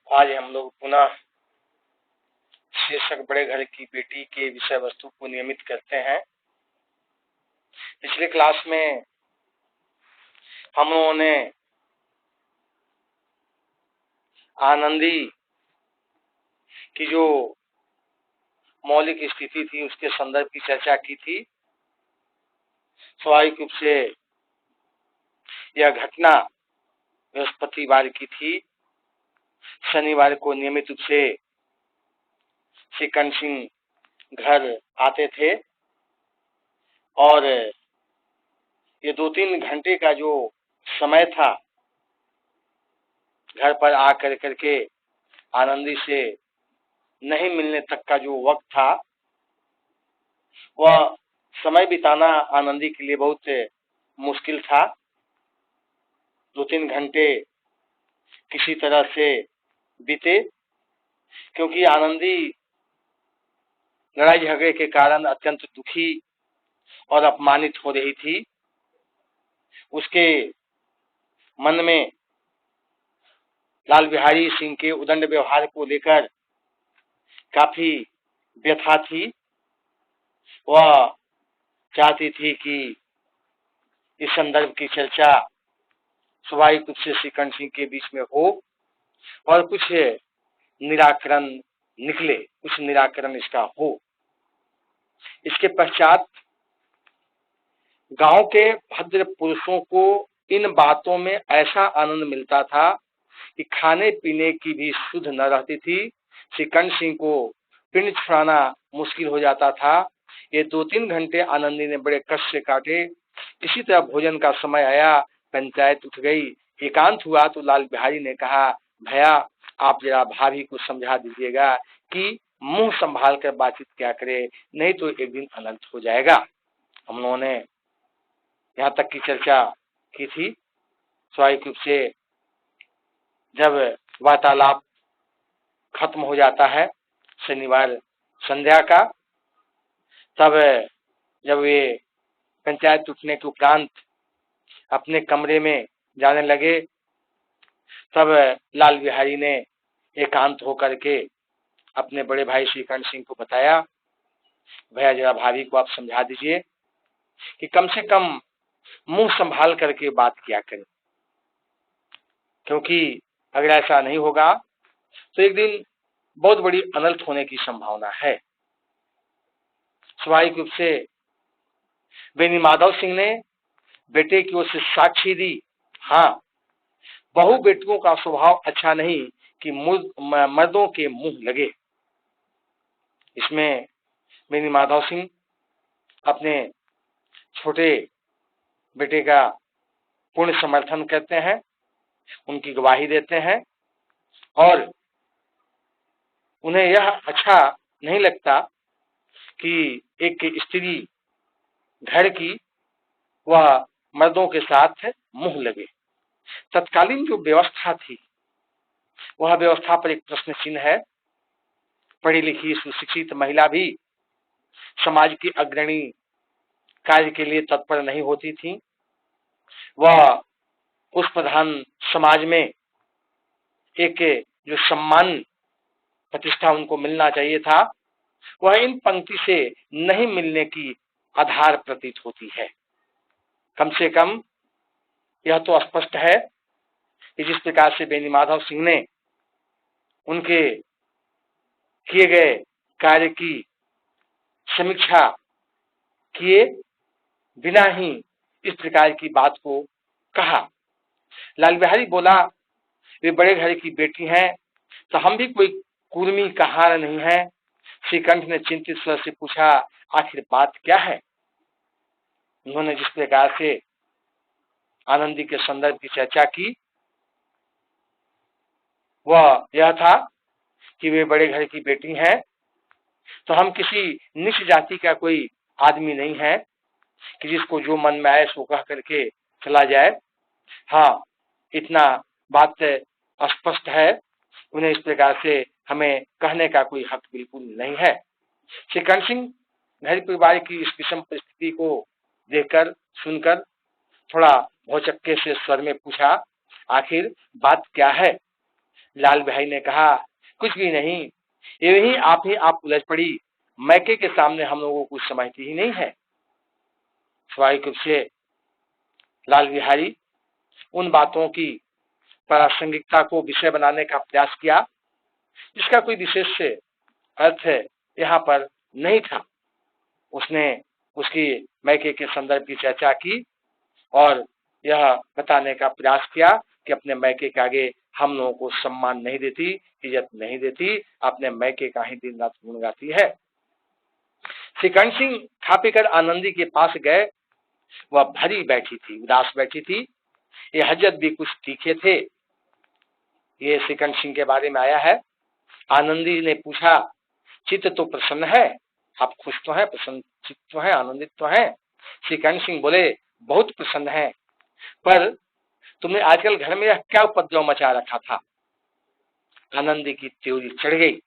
आज हम लोग पुनः शीर्षक बड़े घर की बेटी के विषय वस्तु को नियमित करते हैं। पिछले क्लास में हम लोगों ने आनंदी की जो मौलिक स्थिति थी उसके संदर्भ की चर्चा की थी। स्वाभाविक रूप से यह घटना बृहस्पतिवार की थी। शनिवार को नियमित रूप से श्री कर्ण सिंह घर आते थे और ये 2-3 घंटे का जो समय था घर पर आकर करके आनंदी से नहीं मिलने तक का जो वक्त था, वह समय बिताना आनंदी के लिए बहुत मुश्किल था। 2-3 घंटे किसी तरह से बीते, क्योंकि आनंदी लड़ाई झगड़े के कारण अत्यंत दुखी और अपमानित हो रही थी। उसके मन में लाल बिहारी सिंह के उदंड व्यवहार को लेकर काफी व्यथा थी। वह चाहती थी कि इस संदर्भ की चर्चा स्वाभाविक रूप से श्री कर्ण सिंह के बीच में हो और कुछ निराकरण निकले, कुछ निराकरण इसका हो। इसके पश्चात गांव के भद्र पुरुषों को इन बातों में ऐसा आनंद मिलता था कि खाने पीने की भी सुध न रहती थी। श्री कर्ण सिंह को पिंड छुड़ाना मुश्किल हो जाता था। ये 2-3 घंटे आनंदी ने बड़े कष्ट से काटे। इसी तरह भोजन का समय आया, पंचायत उठ गई, एकांत हुआ तो लाल बिहारी ने कहा, भैया आप जरा भाभी को समझा दीजिएगा कि मुंह संभाल कर बातचीत क्या करे, नहीं तो एक दिन अनर्थ हो जाएगा। हम लोगों ने यहाँ तक की चर्चा की थी। स्वाभाविक रूप से जब वार्तालाप खत्म हो जाता है शनिवार संध्या का, तब जब वे पंचायत उठने के उपरांत अपने कमरे में जाने लगे, तब लाल बिहारी ने एकांत होकर के अपने बड़े भाई श्री कर्ण सिंह को बताया, भैया जरा भाभी को आप समझा दीजिए कि कम से कम मुंह संभाल करके बात किया करें, क्योंकि अगर ऐसा नहीं होगा तो एक दिन बहुत बड़ी अनर्थ होने की संभावना है। स्वाभाविक रूप से बेनी माधव सिंह ने बेटे की ओर से साक्षी दी। हाँ, बहु बेटियों का स्वभाव अच्छा नहीं कि मर्दों के मुंह लगे। इसमें बेनी माधव सिंह अपने छोटे बेटे का पूर्ण समर्थन करते हैं, उनकी गवाही देते हैं और उन्हें यह अच्छा नहीं लगता कि एक स्त्री घर की वह मर्दों के साथ मुंह लगे। तत्कालीन जो व्यवस्था थी वह व्यवस्था पर एक प्रश्न चिन्ह है। पढ़ी लिखी सुशिक्षित महिला भी समाज की अग्रणी कार्य के लिए तत्पर नहीं होती थी। वह उस प्रधान समाज में एक जो सम्मान प्रतिष्ठा उनको मिलना चाहिए था, वह इन पंक्ति से नहीं मिलने की आधार प्रतीत होती है। कम से कम यह तो स्पष्ट है कि जिस प्रकार से बेनी माधव सिंह ने उनके किए गए कार्य की समीक्षा किए बिना ही इस प्रकार की बात को कहा। लाल बिहारी बोला, वे बड़े घर की बेटी हैं तो हम भी कोई कुर्मी कहार नहीं है। श्रीकंठ ने चिंतित स्वर से पूछा, आखिर बात क्या है? उन्होंने जिस प्रकार से आनंदी के संदर्भ की चर्चा की वह यह था कि वे बड़े घर की बेटी हैं तो हम किसी नीच जाति का कोई आदमी नहीं है कि जिसको जो मन में आए सो कह करके चला जाए। हाँ, इतना बात स्पष्ट है, उन्हें इस प्रकार से हमें कहने का कोई हक बिल्कुल नहीं है। श्री कर्ण सिंह घर परिवार की इस विषम परिस्थिति को देखकर सुनकर थोड़ा भौचक्के से स्वर में पूछा, आखिर बात क्या है? लाल भाई ने कहा, कुछ भी नहीं, यही आप उलझ पड़ी, मैके के सामने हम लोगों को कुछ समझती ही नहीं है। स्वाभाविक रूप से लाल बिहारी उन बातों की प्रासंगिकता को विषय बनाने का प्रयास किया जिसका कोई विशेष अर्थ यहाँ पर नहीं था। उसने उसकी मैके के संदर्भ की चर्चा की और यह बताने का प्रयास किया कि अपने मैके के आगे हम लोगों को सम्मान नहीं देती, इज्जत नहीं देती, अपने मैके का ही दिन रात गुण गाती है। श्री कर्ण सिंह खा पीकर आनंदी के पास गए। वह भरी बैठी थी, उदास बैठी थी। ये हजरत भी कुछ तीखे थे। ये श्री कर्ण सिंह के बारे में आया है। आनंदी ने पूछा, चित्त तो प्रसन्न है, आप खुश तो हैं, प्रसन्नचित तो हैं, आनंदित तो हैं? श्री कर्ण सिंह बोले, बहुत प्रसन्न है, पर तुमने आजकल घर में यह क्या उपद्रव मचा रखा था? आनंदी की त्योरी चढ़ गई।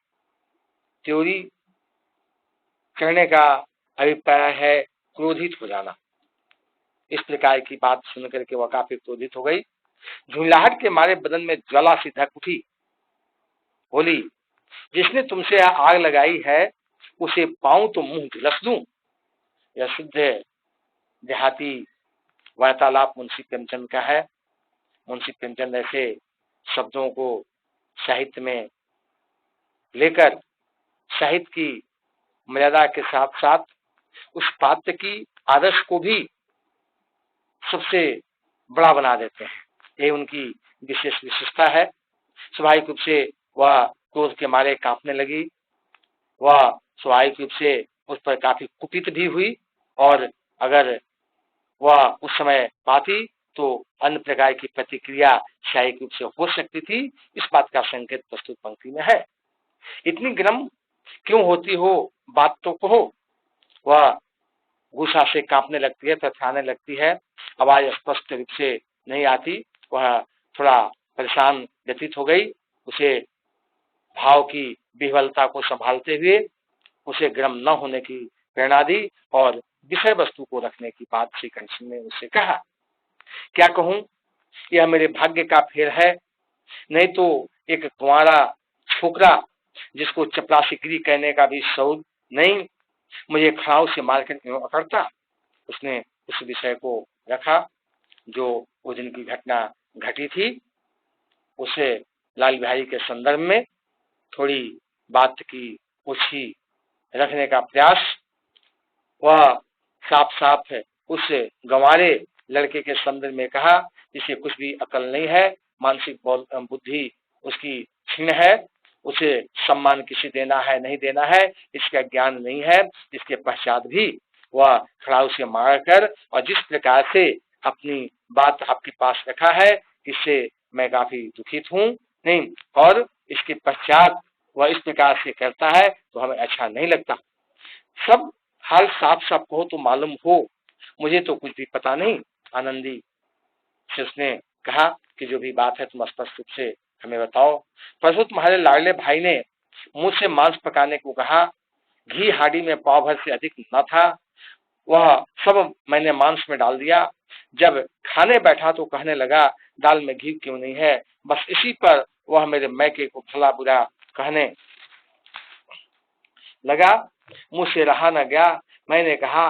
त्योरी चढ़ने का अभिप्राय है क्रोधित हो जाना। इस प्रकार की बात सुनकर के वह काफी क्रोधित हो गई। झुंझलाहट के मारे बदन में ज्वाला सी धक उठी। बोली, जिसने तुमसे आग लगाई है उसे पाऊं तो मुंह झुलस दूं। यह शुद्ध देहाती वार्तालाप मुंशी प्रेमचंद का है। मुंशी प्रेमचंद ऐसे शब्दों को साहित्य में लेकर साहित्य की मर्यादा के साथ साथ उस पात्र की आदर्श को भी सबसे बड़ा बना देते हैं। ये उनकी विशेष विशेषता है। स्वाभाविक रूप से वह क्रोध के मारे कांपने लगी। वह स्वाभाविक रूप से उस पर काफी कुपित भी हुई और अगर वह उस समय पाती तो अन्य प्रकार की प्रतिक्रिया स्वाभाविक रूप से हो सकती थी। इस बात का संकेत प्रस्तुत पंक्ति में है। इतनी गर्म क्यों होती हो, बात तो कहो। वह गुस्सा से कांपने लगती है, थरथराने लगती है, आवाज स्पष्ट रूप से नहीं आती। वह थोड़ा परेशान व्यतीत हो गई। उसे भाव की विह्वलता को संभालते हुए उसे गर्म न होने की प्रेरणा दी और विषय वस्तु को रखने की बात श्री कर्ण सिंह ने उससे कहा। क्या कहूं, यह मेरे भाग्य का फेर है, नहीं तो एक कुंवारा छोकरा जिसको चपरासीगिरी कहने का भी शौक नहीं, मुझे खड़ाऊ से मारकर क्यों अकड़ता। उसने उस विषय को रखा जो उस दिन की घटना घटी थी। उसे लाल बिहारी के संदर्भ में थोड़ी बात की ओछी रखने का प्रयास। वह साफ साफ उस गंवारे लड़के के संदर्भ में कहा जिसे कुछ भी अकल नहीं है, मानसिक बुद्धि उसकी क्षीण है, उसे सम्मान किसी देना है नहीं देना है इसका ज्ञान नहीं है। इसके पश्चात भी वह खड़ाऊ से मारकर और जिस प्रकार से अपनी बात आपके पास रखा है इससे मैं काफी दुखित हूं नहीं, और इसके पश्चात वह इस प्रकार से करता है तो हमें अच्छा नहीं लगता। सब हाल साफ साफ कहो तो मालूम हो, मुझे तो कुछ भी पता नहीं। आनंदी से उसने कहा कि जो भी बात है तुम स्पष्ट रूप से हमें बताओ। परसों तुम्हारे लाडले भाई ने मुझसे मांस पकाने को कहा, घी हांडी में पाव भर से अधिक न था, वह सब मैंने मांस में डाल दिया। जब खाने बैठा तो कहने लगा दाल में घी क्यों नहीं है। बस इसी पर वह मेरे मैके को भला बुरा कहने लगा। मुझसे रहा न गया। मैंने कहा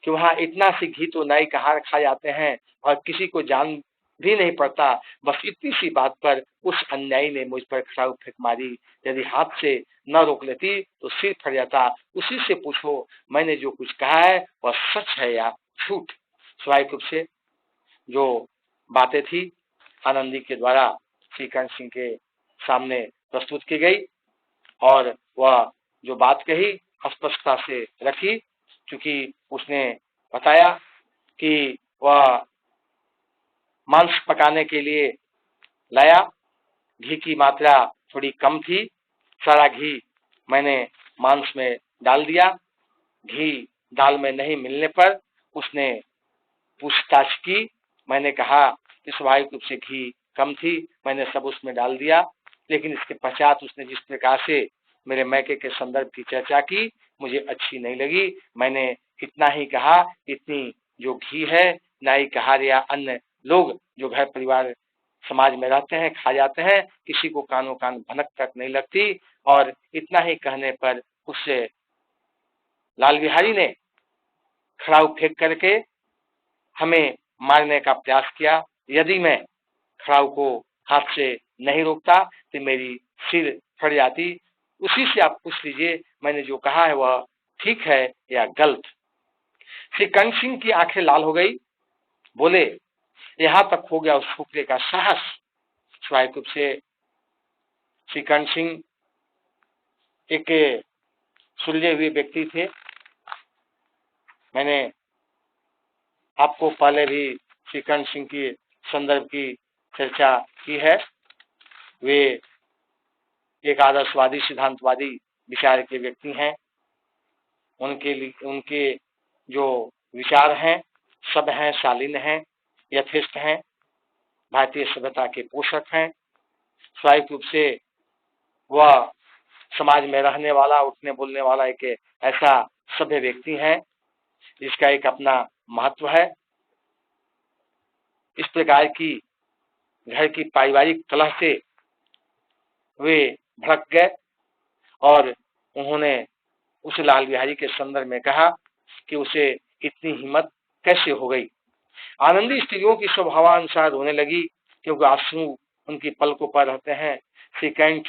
कि वहां इतना सी घी तो नाई कहार खा जाते हैं और किसी को जान भी नहीं पड़ता। बस इतनी सी बात पर उस अन्यायी ने मुझ पर खड़ाऊ फेंक मारी। यदि हाथ से न रोक लेती तो सिर फट जाता। उसी से पूछो मैंने जो कुछ कहा है वह सच है या झूठ। स्वाभाविक रूप से जो बातें थी आनंदी के द्वारा श्री कर्ण सिंह के सामने प्रस्तुत की गई और वह जो बात कही स्पष्टता से रखी, क्योंकि उसने बताया कि वह मांस पकाने के लिए लाया, घी की मात्रा थोड़ी कम थी, सारा घी मैंने मांस में डाल दिया। घी दाल में नहीं मिलने पर उसने पूछताछ की। मैंने कहा कि स्वाभाविक रूप से घी कम थी, मैंने सब उसमें डाल दिया। लेकिन इसके पश्चात उसने जिस प्रकार से मेरे मैके के संदर्भ की चर्चा की मुझे अच्छी नहीं लगी। मैंने इतना ही कहा, इतनी जो घी है नाई कहार या अन्य लोग जो घर परिवार समाज में रहते हैं, खा जाते हैं, किसी को कानों कान भनक तक नहीं लगती। और इतना ही कहने पर उससे लाल बिहारी ने खड़ाऊ फेंक करके हमें मारने का प्रयास किया। यदि मैं खड़ाऊ को हाथ से नहीं रोकता तो मेरी सिर फट जाती। उसी से आप पूछ लीजिए मैंने जो कहा है वह ठीक है या गलत। श्री कर्ण सिंह की आंखें लाल हो गई। बोले, यहां तक हो गया उस फुकरे का साहस। स्वाभाविक रूप से श्री कर्ण सिंह एक सुलझे हुए व्यक्ति थे। मैंने आपको पहले भी श्री कर्ण सिंह की संदर्भ की चर्चा की है। वे एक आदर्शवादी सिद्धांतवादी विचार के व्यक्ति हैं। उनके जो विचार हैं सब हैं शालीन हैं, यथेष्ट हैं, भारतीय सभ्यता के पोषक हैं। स्वाभाविक रूप से वह समाज में रहने वाला, उठने बोलने वाला एक ऐसा सभ्य व्यक्ति है जिसका एक अपना महत्व है। इस प्रकार की घर की पारिवारिक कलह से वे भड़क गए और उन्होंने उस लाल बिहारी के संदर्भ में कहा कि उसे इतनी हिम्मत कैसे हो गई। आनंदी स्त्रियों की स्वभावानुसार रोने लगी क्योंकि आंसू उनकी पलकों पर रहते हैं। श्रीकंठ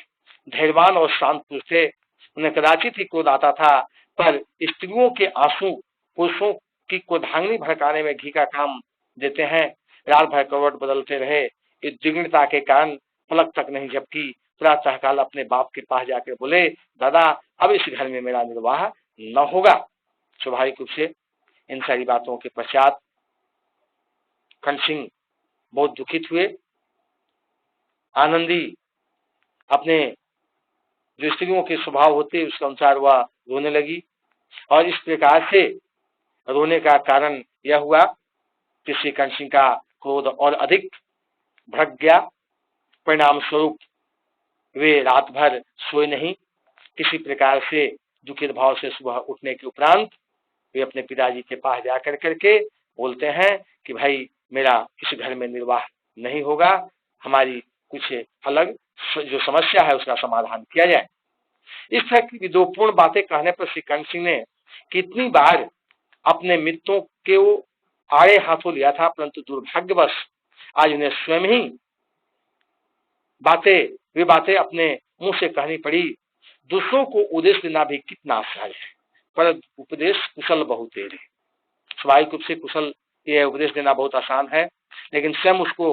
धैर्यवान और शांत पुरुष थे। उन्हें कदाचित ही क्रोध आता था, पर स्त्रियों के आंसू पुरुषों की क्रोधाग्नि भड़काने में घी का काम देते हैं। रात भर करवट बदलते रहे। इस दिग्णता के कारण पलक तक नहीं झपकी। प्रातःकाल अपने बाप के पास जाकर बोले, दादा अब इस घर में मेरा निर्वाह न होगा। स्वाभाविक रूप से इन सारी बातों के पश्चात कर्ण सिंह बहुत दुखित हुए। आनंदी अपने जो स्त्रियों के स्वभाव होते उसके अनुसार वह रोने लगी और इस प्रकार से रोने का कारण यह हुआ कि श्री कर्ण सिंह का क्रोध और अधिक भड़क गया। परिणाम स्वरूप वे रात भर सोए नहीं। किसी प्रकार से दुखित भाव से सुबह उठने के उपरांत वे अपने पिताजी के पास जाकर करके बोलते हैं कि भाई मेरा इस घर में निर्वाह नहीं होगा, हमारी कुछ अलग जो समस्या है उसका समाधान किया जाए। इस तरह की विद्रोहपूर्ण बातें कहने पर श्री कर्ण सिंह ने कितनी बार अपने मित्रों के आड़े हाथों लिया था, परंतु दुर्भाग्यवश आज उन्हें स्वयं ही वे बातें अपने मुंह से कहनी पड़ी। दूसरों को उपदेश देना भी कितना आसान है, पर उपदेश कुशल बहुत तेरे। स्वाभाविक रूप से कुशल यह उपदेश देना बहुत आसान है, लेकिन स्वयं उसको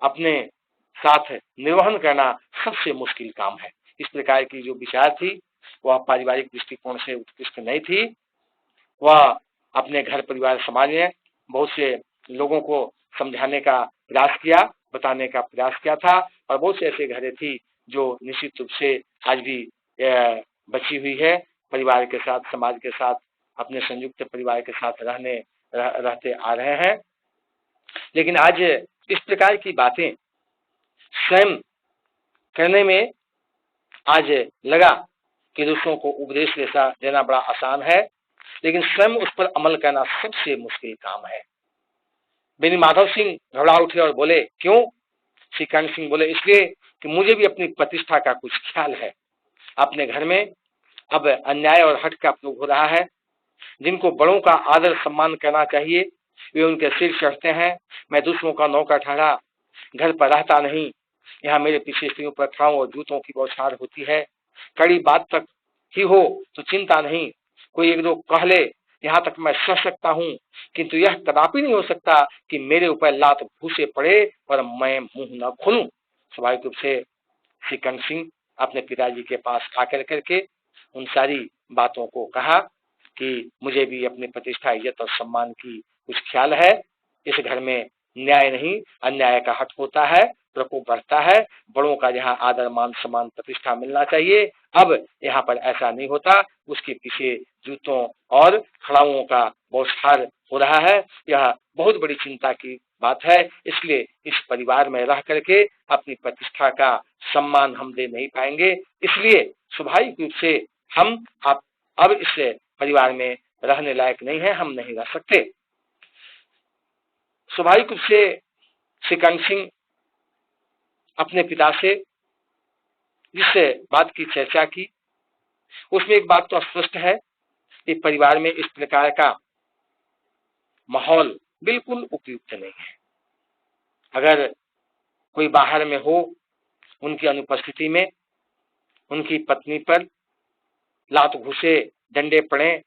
अपने साथ निर्वहन करना सबसे मुश्किल काम है। इस प्रकार की जो विचार थी वह पारिवारिक दृष्टिकोण से उत्कृष्ट नहीं थी। वह अपने घर परिवार समाज में बहुत से लोगों को समझाने का प्रयास किया, बताने का प्रयास किया था और बहुत से ऐसे घरें थी जो निश्चित रूप से आज भी बची हुई है। परिवार के साथ, समाज के साथ, अपने संयुक्त परिवार के साथ रहते आ रहे हैं। लेकिन आज इस प्रकार की बातें स्वयं करने में आज लगा कि दूसरों को उपदेश देना बड़ा आसान है, लेकिन स्वयं उस पर अमल करना सबसे मुश्किल काम है। बेनी माधव सिंह घबरा उठे और बोले, क्यों? श्री कर्ण सिंह बोले, इसलिए कि मुझे भी अपनी प्रतिष्ठा का कुछ ख्याल है। अपने घर में अब अन्याय और हट का प्रयोग हो रहा है। जिनको बड़ों का आदर सम्मान करना चाहिए वे उनके सिर चढ़ते हैं। मैं दूसरों का नौकर ठहरा घर पर रहता नहीं। यहाँ मेरे पीछे स्त्रियों पर खाओं और जूतों की बौछार होती है। कड़ी बात तक ही हो तो चिंता नहीं, कोई एक दो कह ले, यहाँ तक मैं सह सकता हूँ, किंतु यह कदापि नहीं हो सकता कि मेरे ऊपर लात भूसे पड़े और मैं मुंह न खोलूं। स्वाभाविक रूप से श्री कर्ण सिंह अपने पिताजी के पास आकर करके उन सारी बातों को कहा कि मुझे भी अपनी प्रतिष्ठा, इज्जत और सम्मान की कुछ ख्याल है। इस घर में न्याय नहीं अन्याय का हट होता है, प्रकोप बढ़ता है। बड़ों का जहाँ आदर मान सम्मान प्रतिष्ठा मिलना चाहिए, अब यहाँ पर ऐसा नहीं होता। उसके पीछे जूतों और खड़ाओं का बौछार हो रहा है। यह बहुत बड़ी चिंता की बात है। इसलिए इस परिवार में रह करके अपनी प्रतिष्ठा का सम्मान हम दे नहीं पाएंगे। इसलिए स्वाभाविक रूप से हम अब इस परिवार में रहने लायक नहीं है, हम नहीं रह सकते। स्वाभाविक रूप से श्री कर्ण सिंह अपने पिता से जिस बात की चर्चा की, उसमें एक बात तो स्पष्ट है कि परिवार में इस प्रकार का माहौल बिल्कुल उपयुक्त नहीं है। अगर कोई बाहर में हो, उनकी अनुपस्थिति में उनकी पत्नी पर लात घुसे, डंडे पड़े,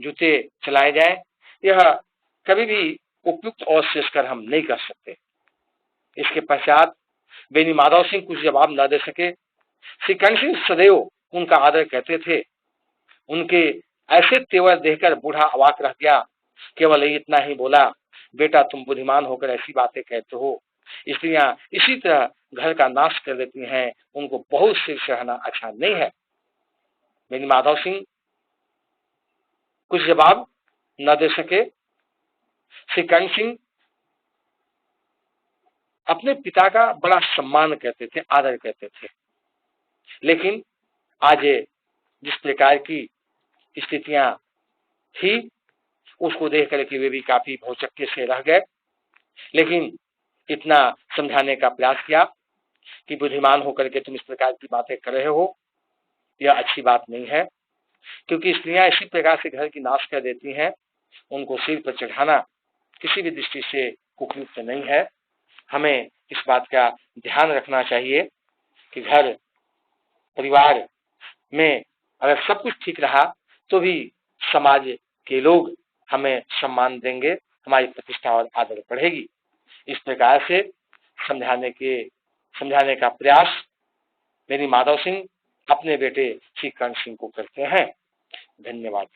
जूते चलाए जाए, यह कभी भी उपयुक्त और श्रेष्ठकर हम नहीं कर सकते। इसके पश्चात बेनी माधव सिंह कुछ जवाब न दे सके। श्री कर्ण सिंह सदैव उनका आदर करते थे। उनके ऐसे तेवर देखकर बूढ़ा अवाक रह गया। केवल इतना ही बोला, बेटा तुम बुद्धिमान होकर ऐसी बातें कहते हो, स्त्रियां इसी तरह घर का नाश कर देती हैं, उनको बहुत सिर सहना अच्छा नहीं है। बेनी माधव सिंह कुछ जवाब न दे सके। श्री कर्ण सिंह अपने पिता का बड़ा सम्मान करते थे, आदर करते थे, लेकिन आज जिस प्रकार की स्थितियां थी उसको देख करके वे भी काफी भौचक्के से रह गए। लेकिन इतना समझाने का प्रयास किया कि बुद्धिमान होकर के तुम इस प्रकार की बातें कर रहे हो, यह अच्छी बात नहीं है, क्योंकि स्त्रियां इसी प्रकार से घर की नाश कर देती हैं, उनको सिर पर चढ़ाना किसी भी दृष्टि से उपयुक्त नहीं है। हमें इस बात का ध्यान रखना चाहिए कि घर परिवार में अगर सब कुछ ठीक रहा तो भी समाज के लोग हमें सम्मान देंगे, हमारी प्रतिष्ठा और आदर बढ़ेगी। इस प्रकार से समझाने का प्रयास बेनी माधव सिंह अपने बेटे श्री कर्ण सिंह को करते हैं। धन्यवाद।